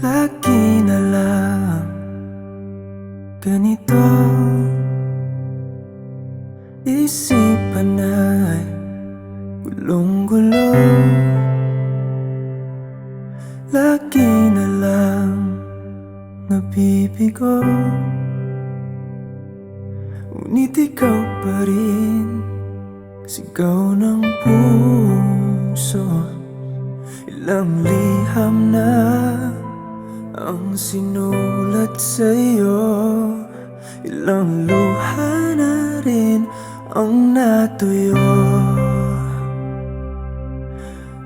Lagi na lang ganito, isipan ay gulong-gulo. Lagi na lang nabibigo, ngunit ikaw pa rin sigaw ng puso. Ilang liham na ang sinulat sa'yo, ilang luha na rin ang natuyo.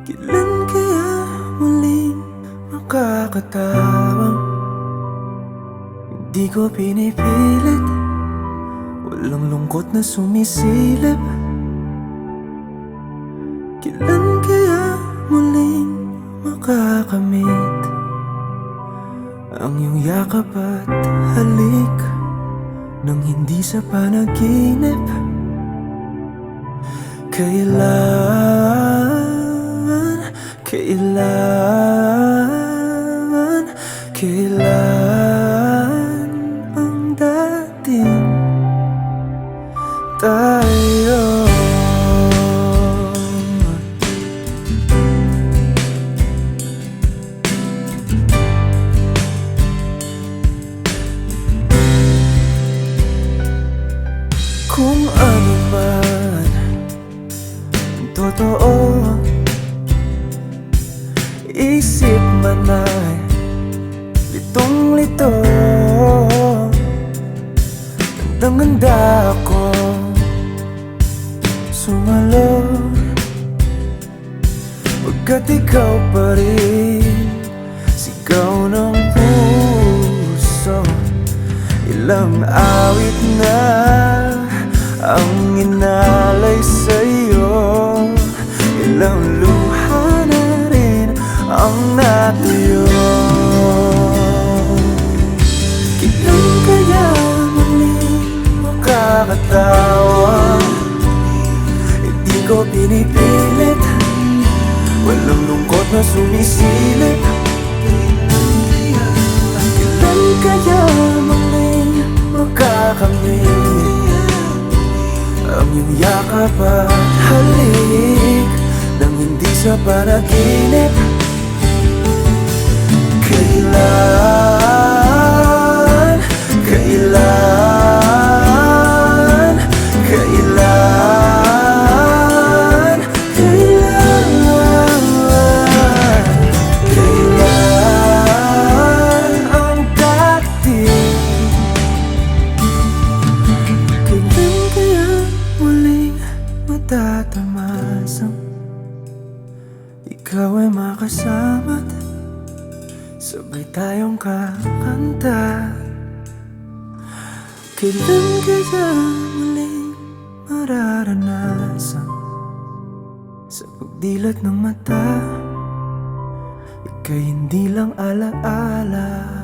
Kailan kaya muling makakatawang hindi ko pinipilit, walang lungkot na sumisilip? Kailan kaya muling makakamit ang iyong yakap at halik nang hindi sa panaginip? Kailan ang dating tayo? Kung ano man ang totoo, isip man ay litong-lito. Handang-handa ako sumalo, pagkat ikaw pa rin sigaw ng puso. Ilang awit na ang inalay sa'yo, ilang luha na rin ang natuyo. Kailan kaya muling makakatawa? Hindi ko pinipilit, walang lungkot na sumisilip. Kailan kaya muling makakamit ang iyong yakap at halik nang hindi sa panaginip? Kailan, kailan, kailan, kailan ang dating? Kailan kaya muling matatamasang ikaw ay makasama't sabay tayong kakanta? Kailan kaya muling mararanasan sa pagdilat ng mata ika'y hindi lang alaala?